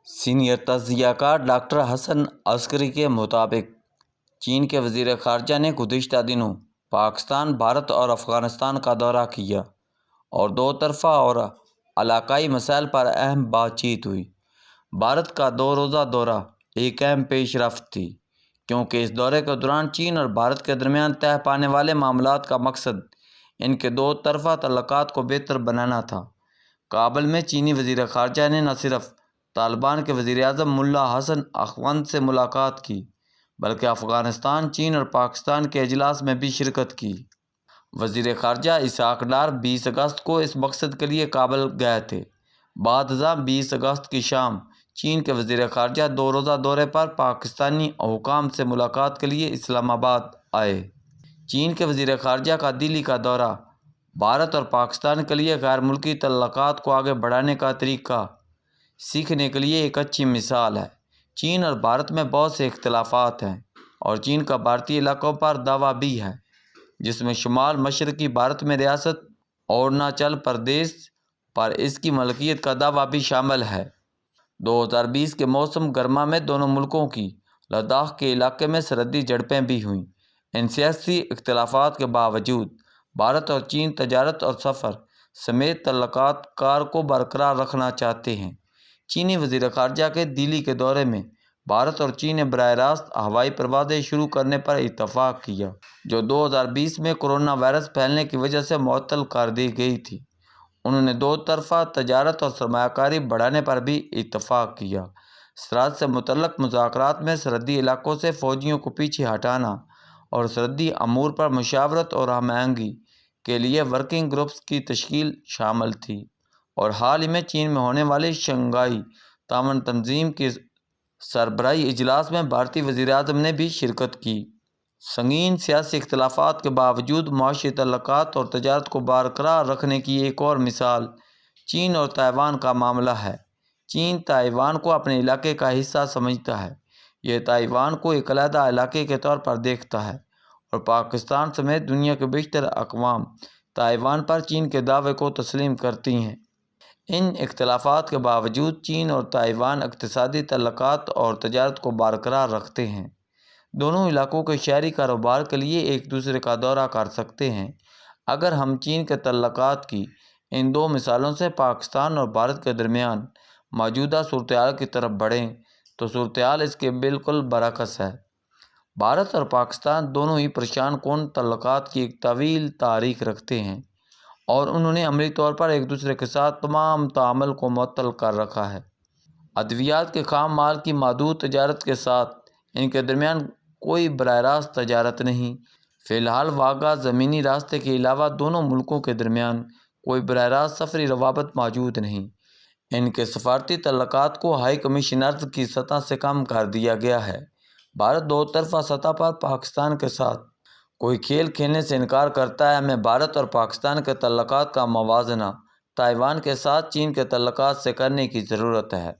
Senior تجزیہ کار doctor حسن عسکری کے مطابق چین کے وزیر خارجہ نے گزشتہ دنوں پاکستان، بھارت اور افغانستان کا دورہ کیا اور دو طرفہ اور علاقائی مسائل پر اہم بات چیت ہوئی۔ بھارت کا 2 روزہ دورہ ایک اہم پیش رفت تھی، کیونکہ اس دورے کے دوران چین اور بھارت کے درمیان طے پانے والے معاملات کا مقصد ان کے دو طرفہ تعلقات کو بہتر بنانا تھا۔ کابل میں چینی وزیر خارجہ نے نہ صرف طالبان کے وزیر اعظم ملا حسن اخوند سے ملاقات کی، بلکہ افغانستان، چین اور پاکستان کے اجلاس میں بھی شرکت کی۔ وزیر خارجہ اسحاق ڈار 20 اگست کو اس مقصد کے لیے کابل گئے تھے۔ بعد ازاں 20 اگست کی شام چین کے وزیر خارجہ 2 روزہ دورے پر پاکستانی حکام سے ملاقات کے لیے اسلام آباد آئے۔ چین کے وزیر خارجہ کا دلی کا دورہ بھارت اور پاکستان کے لیے غیر ملکی تعلقات کو آگے بڑھانے کا طریقہ سیکھنے کے لیے ایک اچھی مثال ہے۔ چین اور بھارت میں بہت سے اختلافات ہیں اور چین کا بھارتی علاقوں پر دعویٰ بھی ہے، جس میں شمال مشرقی بھارت میں ریاست اروناچل پردیش پر اس کی ملکیت کا دعویٰ بھی شامل ہے۔ 2020 کے موسم گرما میں دونوں ملکوں کی لداخ کے علاقے میں سرحدی جھڑپیں بھی ہوئیں۔ ان سیاسی اختلافات کے باوجود بھارت اور چین تجارت اور سفر سمیت تعلقات کار کو برقرار رکھنا چاہتے ہیں۔ چینی وزیر خارجہ کے دلی کے دورے میں بھارت اور چین نے براہ راست ہوائی پروازیں شروع کرنے پر اتفاق کیا، جو 2020 میں کورونا وائرس پھیلنے کی وجہ سے معطل کر دی گئی تھی۔ انہوں نے دو طرفہ تجارت اور سرمایہ کاری بڑھانے پر بھی اتفاق کیا۔ سرحد سے متعلق مذاکرات میں سرحدی علاقوں سے فوجیوں کو پیچھے ہٹانا اور سرحدی امور پر مشاورت اور ہم آہنگی کے لیے ورکنگ گروپس کی تشکیل شامل تھی، اور حال ہی میں چین میں ہونے والے شنگھائی تعاون تنظیم کے سربراہی اجلاس میں بھارتی وزیر اعظم نے بھی شرکت کی۔ سنگین سیاسی اختلافات کے باوجود معاشی تعلقات اور تجارت کو برقرار رکھنے کی ایک اور مثال چین اور تائیوان کا معاملہ ہے۔ چین تائیوان کو اپنے علاقے کا حصہ سمجھتا ہے۔ یہ تائیوان کو ایک علیحدہ علاقے کے طور پر دیکھتا ہے، اور پاکستان سمیت دنیا کے بیشتر اقوام تائیوان پر چین کے دعوے کو تسلیم کرتی ہیں۔ ان اختلافات کے باوجود چین اور تائیوان اقتصادی تعلقات اور تجارت کو برقرار رکھتے ہیں۔ دونوں علاقوں کے شہری کاروبار کے لیے ایک دوسرے کا دورہ کر سکتے ہیں۔ اگر ہم چین کے تعلقات کی ان دو مثالوں سے پاکستان اور بھارت کے درمیان موجودہ صورتحال کی طرف بڑھیں تو صورتحال اس کے بالکل برعکس ہے۔ بھارت اور پاکستان دونوں ہی پریشان کن تعلقات کی ایک طویل تاریخ رکھتے ہیں، اور انہوں نے عملی طور پر ایک دوسرے کے ساتھ تمام تعامل کو معطل کر رکھا ہے۔ ادویات کے خام مال کی محدود تجارت کے ساتھ ان کے درمیان کوئی براہ راست تجارت نہیں۔ فی الحال واگا زمینی راستے کے علاوہ دونوں ملکوں کے درمیان کوئی براہ راست سفری روابط موجود نہیں۔ ان کے سفارتی تعلقات کو ہائی کمشنرز کی سطح سے کم کر دیا گیا ہے۔ بھارت دو طرفہ سطح پر پاکستان کے ساتھ کوئی کھیل کھیلنے سے انکار کرتا ہے۔ ہمیں بھارت اور پاکستان کے تعلقات کا موازنہ تائیوان کے ساتھ چین کے تعلقات سے کرنے کی ضرورت ہے۔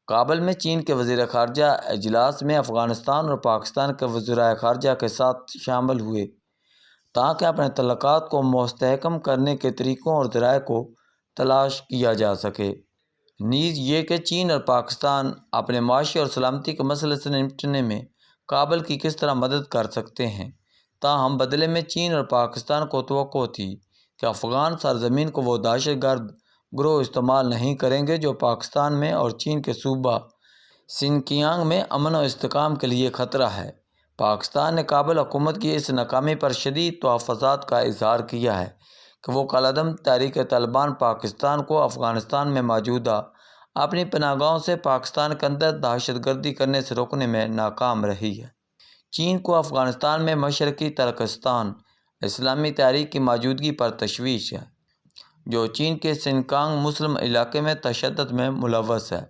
کابل میں چین کے وزیر خارجہ اجلاس میں افغانستان اور پاکستان کے وزرائے خارجہ کے ساتھ شامل ہوئے تاکہ اپنے تعلقات کو مستحکم کرنے کے طریقوں اور ذرائع کو تلاش کیا جا سکے، نیز یہ کہ چین اور پاکستان اپنے معاشی اور سلامتی کے مسئلے سے نمٹنے میں کابل کی کس طرح مدد کر سکتے ہیں۔ تاہم بدلے میں چین اور پاکستان کو توقع تھی کہ افغان سرزمین کو وہ دہشت گرد گروہ استعمال نہیں کریں گے جو پاکستان میں اور چین کے صوبہ سنکیانگ میں امن و استحکام کے لیے خطرہ ہے۔ پاکستان نے کابل حکومت کی اس ناکامی پر شدید تحفظات کا اظہار کیا ہے کہ وہ کالعدم تحریک طالبان پاکستان کو افغانستان میں موجودہ اپنی پناہ گاہوں سے پاکستان کے اندر دہشت گردی کرنے سے روکنے میں ناکام رہی ہے۔ چین کو افغانستان میں مشرقی ترکستان اسلامی تحریک کی موجودگی پر تشویش ہے، جو چین کے شنکانگ مسلم علاقے میں تشدد میں ملوث ہے۔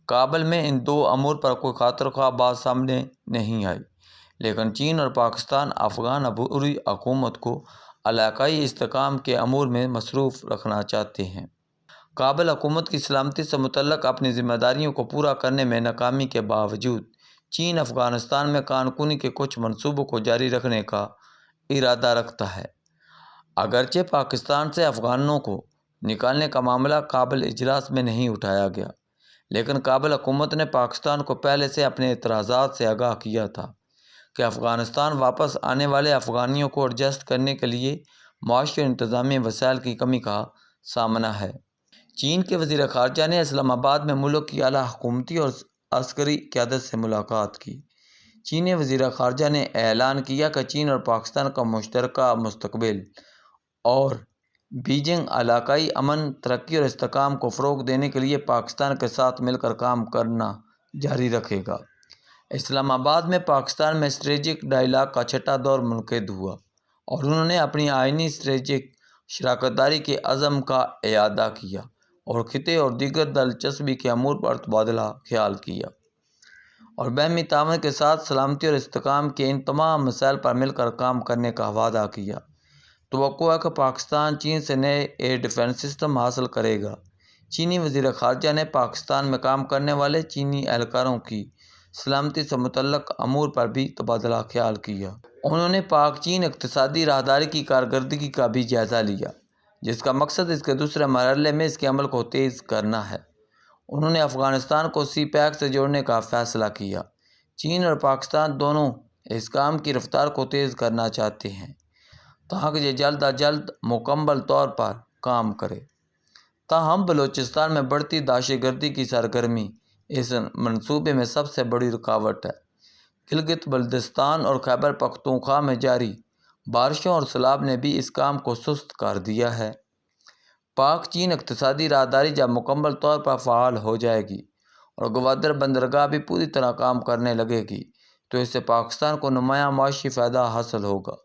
کابل میں ان دو امور پر کوئی خاطر خواہ بات سامنے نہیں آئی، لیکن چین اور پاکستان افغان عبوری حکومت کو علاقائی استحکام کے امور میں مصروف رکھنا چاہتے ہیں۔ کابل حکومت کی سلامتی سے متعلق اپنی ذمہ داریوں کو پورا کرنے میں ناکامی کے باوجود چین افغانستان میں خان کنی کے کچھ منصوبوں کو جاری رکھنے کا ارادہ رکھتا ہے۔ اگرچہ پاکستان سے افغانوں کو نکالنے کا معاملہ کابل اجلاس میں نہیں اٹھایا گیا، لیکن کابل حکومت نے پاکستان کو پہلے سے اپنے اعتراضات سے آگاہ کیا تھا کہ افغانستان واپس آنے والے افغانیوں کو ایڈجسٹ کرنے کے لیے معاشی اور انتظامی وسائل کی کمی کا سامنا ہے۔ چین کے وزیر خارجہ نے اسلام آباد میں ملک کی اعلیٰ حکومتی اور عسکری قیادت سے ملاقات کی۔ چینی وزیر خارجہ نے اعلان کیا کہ چین اور پاکستان کا مشترکہ مستقبل اور بیجنگ علاقائی امن، ترقی اور استحکام کو فروغ دینے کے لیے پاکستان کے ساتھ مل کر کام کرنا جاری رکھے گا۔ اسلام آباد میں پاکستان میں اسٹریٹجک ڈائیلاگ کا چھٹا دور منعقد ہوا اور انہوں نے اپنی آئینی اسٹریٹجک شراکت داری کے عزم کا اعادہ کیا اور خطے اور دیگر دلچسپی کے امور پر تبادلہ خیال کیا اور باہمی تعاون کے ساتھ سلامتی اور استحکام کے ان تمام مسائل پر مل کر کام کرنے کا وعدہ کیا۔ توقع ہے کہ پاکستان چین سے نئے ایئر ڈیفنس سسٹم حاصل کرے گا۔ چینی وزیر خارجہ نے پاکستان میں کام کرنے والے چینی اہلکاروں کی سلامتی سے متعلق امور پر بھی تبادلہ خیال کیا۔ انہوں نے پاک چین اقتصادی راہداری کی کارکردگی کا بھی جائزہ لیا، جس کا مقصد اس کے دوسرے مرحلے میں اس کے عمل کو تیز کرنا ہے۔ انہوں نے افغانستان کو سی پیک سے جوڑنے کا فیصلہ کیا۔ چین اور پاکستان دونوں اس کام کی رفتار کو تیز کرنا چاہتے ہیں تاکہ یہ جلد از جلد مکمل طور پر کام کرے۔ تاہم بلوچستان میں بڑھتی دہشت گردی کی سرگرمی اس منصوبے میں سب سے بڑی رکاوٹ ہے۔ گلگت بلتستان اور خیبر پختونخوا میں جاری بارشوں اور سیلاب نے بھی اس کام کو سست کر دیا ہے۔ پاک چین اقتصادی راہداری جب مکمل طور پر فعال ہو جائے گی اور گوادر بندرگاہ بھی پوری طرح کام کرنے لگے گی تو اس سے پاکستان کو نمایاں معاشی فائدہ حاصل ہوگا۔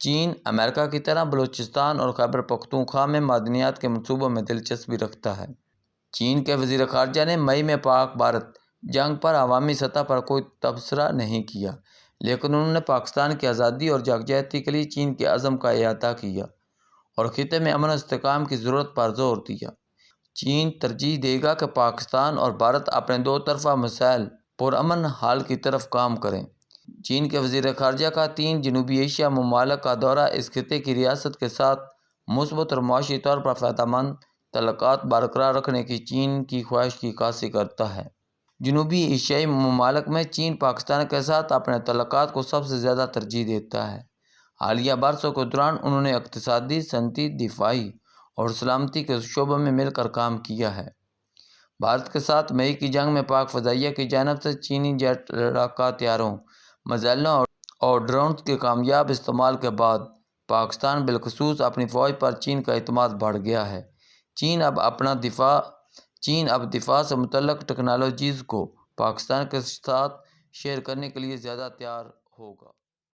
چین امریکہ کی طرح بلوچستان اور خیبر پختونخوا میں معدنیات کے منصوبوں میں دلچسپی رکھتا ہے۔ چین کے وزیر خارجہ نے مئی میں پاک بھارت جنگ پر عوامی سطح پر کوئی تبصرہ نہیں کیا، لیکن انہوں نے پاکستان کی آزادی اور یکجہتی کے لیے چین کے عزم کا اعادہ کیا اور خطے میں امن و استحکام کی ضرورت پر زور دیا۔ چین ترجیح دے گا کہ پاکستان اور بھارت اپنے دو طرفہ مسائل پرامن حل کی طرف کام کریں۔ چین کے وزیر خارجہ کا 3 جنوبی ایشیا ممالک کا دورہ اس خطے کی ریاست کے ساتھ مثبت اور معاشی طور پر فائدہ مند تعلقات برقرار رکھنے کی چین کی خواہش کی عکاسی کرتا ہے۔ جنوبی ایشیائی ممالک میں چین پاکستان کے ساتھ اپنے تعلقات کو سب سے زیادہ ترجیح دیتا ہے۔ حالیہ برسوں کے دوران انہوں نے اقتصادی، صنعتی، دفاعی اور سلامتی کے شعبوں میں مل کر کام کیا ہے۔ بھارت کے ساتھ مئی کی جنگ میں پاک فضائیہ کی جانب سے چینی جیٹ لڑاکا طیاروں، میزائلوں اور ڈرونز کے کامیاب استعمال کے بعد پاکستان بالخصوص اپنی فوج پر چین کا اعتماد بڑھ گیا ہے۔ چین اب دفاع سے متعلق ٹیکنالوجیز کو پاکستان کے ساتھ شیئر کرنے کے لیے زیادہ تیار ہوگا۔